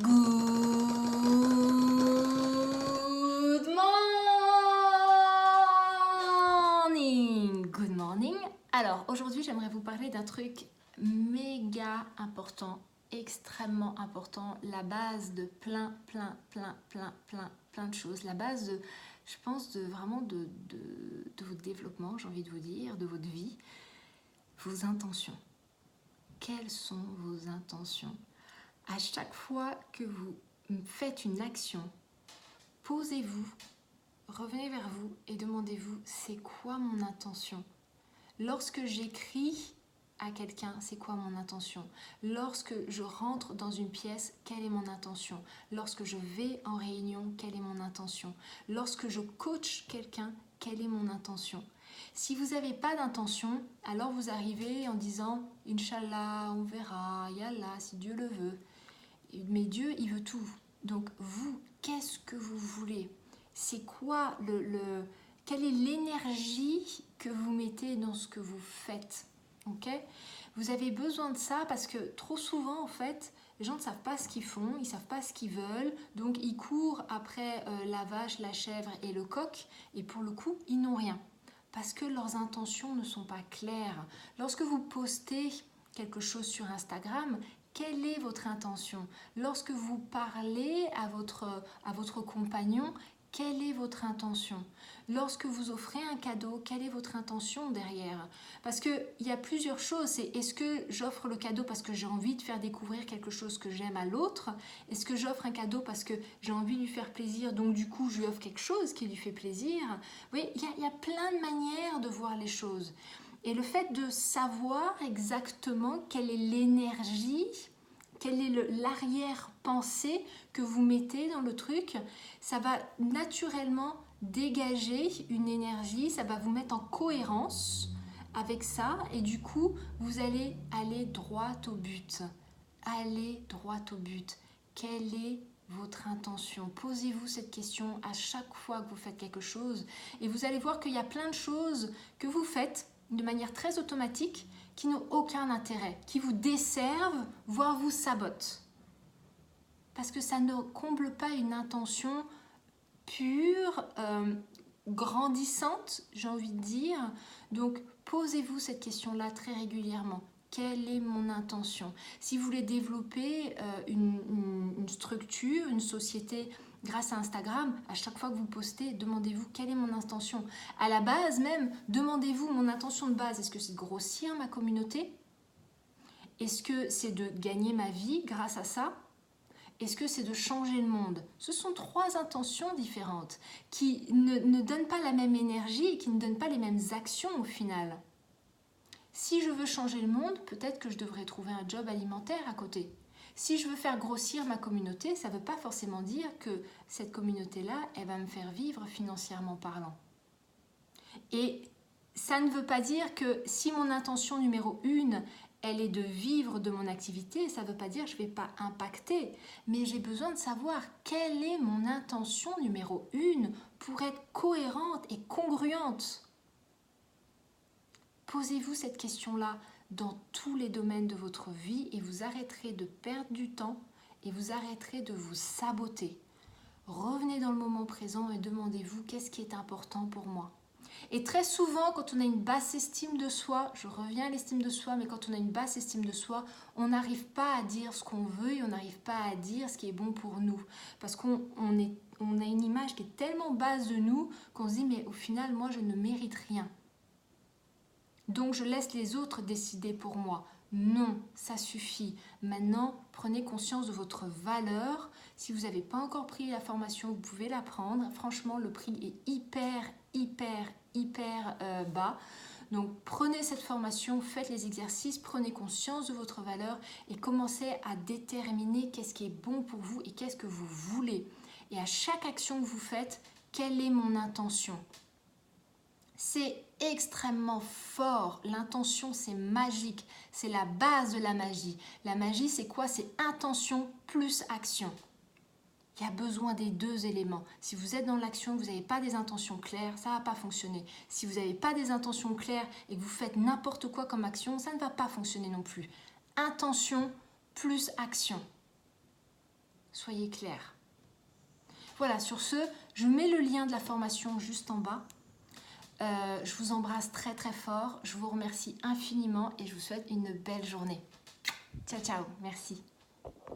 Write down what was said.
Good morning! Good morning! Alors aujourd'hui j'aimerais vous parler d'un truc méga important, extrêmement important, la base de plein de choses, la base de, je pense, de vraiment de votre développement, j'ai envie de vous dire, de votre vie, vos intentions. Quelles sont vos intentions? À chaque fois que vous faites une action, posez-vous, revenez vers vous et demandez-vous, c'est quoi mon intention? Lorsque j'écris à quelqu'un, c'est quoi mon intention? Lorsque je rentre dans une pièce, quelle est mon intention? Lorsque je vais en réunion, quelle est mon intention? Lorsque je coach quelqu'un, quelle est mon intention? Si vous n'avez pas d'intention, alors vous arrivez en disant « Inch'Allah, on verra, Yallah, si Dieu le veut ». Mais Dieu, il veut tout. Donc vous, qu'est-ce que vous voulez? C'est quoi quelle est l'énergie que vous mettez dans ce que vous faites? Ok? Vous avez besoin de ça parce que trop souvent, en fait, les gens ne savent pas ce qu'ils font, ils ne savent pas ce qu'ils veulent, donc ils courent après la vache, la chèvre et le coq, et pour le coup, ils n'ont rien. Parce que leurs intentions ne sont pas claires. Lorsque vous postez quelque chose sur Instagram, quelle est votre intention? Lorsque vous parlez à votre compagnon, quelle est votre intention? Lorsque vous offrez un cadeau, quelle est votre intention derrière? Parce qu'il y a plusieurs choses. C'est est-ce que j'offre le cadeau parce que j'ai envie de faire découvrir quelque chose que j'aime à l'autre? Est-ce que j'offre un cadeau parce que j'ai envie de lui faire plaisir, donc du coup je lui offre quelque chose qui lui fait plaisir? Vous voyez, il y a plein de manières de voir les choses. Et le fait de savoir exactement quelle est l'énergie, quelle est l'arrière-pensée que vous mettez dans le truc, ça va naturellement dégager une énergie, ça va vous mettre en cohérence avec ça et du coup, vous allez aller droit au but. Allez droit au but. Quelle est votre intention? Posez-vous cette question à chaque fois que vous faites quelque chose et vous allez voir qu'il y a plein de choses que vous faites de manière très automatique qui n'ont aucun intérêt, qui vous desservent, voire vous sabotent. Parce que ça ne comble pas une intention pure, grandissante, j'ai envie de dire. Donc, posez-vous cette question-là très régulièrement. Quelle est mon intention? Si vous voulez développer une structure, une société grâce à Instagram, à chaque fois que vous postez, demandez-vous quelle est mon intention. À la base même, demandez-vous mon intention de base. Est-ce que c'est de grossir ma communauté? Est-ce que c'est de gagner ma vie grâce à ça? Est-ce que c'est de changer le monde? Ce sont trois intentions différentes qui ne donnent pas la même énergie et qui ne donnent pas les mêmes actions au final. Si je veux changer le monde, peut-être que je devrais trouver un job alimentaire à côté. Si je veux faire grossir ma communauté, ça ne veut pas forcément dire que cette communauté-là, elle va me faire vivre financièrement parlant. Et ça ne veut pas dire que si mon intention numéro 1, elle est de vivre de mon activité, ça ne veut pas dire que je ne vais pas impacter. Mais j'ai besoin de savoir quelle est mon intention numéro 1 pour être cohérente et congruente. Posez-vous cette question-là dans tous les domaines de votre vie et vous arrêterez de perdre du temps et vous arrêterez de vous saboter. Revenez dans le moment présent et demandez-vous qu'est-ce qui est important pour moi. Et très souvent, quand on a une basse estime de soi, je reviens à l'estime de soi, mais quand on a une basse estime de soi, on n'arrive pas à dire ce qu'on veut et on n'arrive pas à dire ce qui est bon pour nous. Parce qu'on a une image qui est tellement basse de nous qu'on se dit, mais au final, moi, je ne mérite rien. Donc, je laisse les autres décider pour moi. Non, ça suffit. Maintenant, prenez conscience de votre valeur. Si vous n'avez pas encore pris la formation, vous pouvez la prendre. Franchement, le prix est hyper bas. Donc, prenez cette formation, faites les exercices, prenez conscience de votre valeur et commencez à déterminer qu'est-ce qui est bon pour vous et qu'est-ce que vous voulez. Et à chaque action que vous faites, quelle est mon intention ? C'est extrêmement fort. L'intention, c'est magique. C'est la base de la magie. La magie, c'est quoi? C'est intention plus action. Il y a besoin des deux éléments. Si vous êtes dans l'action, vous n'avez pas des intentions claires, ça ne va pas fonctionner. Si vous n'avez pas des intentions claires et que vous faites n'importe quoi comme action, ça ne va pas fonctionner non plus. Intention plus action. soyez clairs. Voilà, sur ce, je mets le lien de la formation juste en bas. Je vous embrasse très très fort, je vous remercie infiniment et je vous souhaite une belle journée. Ciao ciao, merci.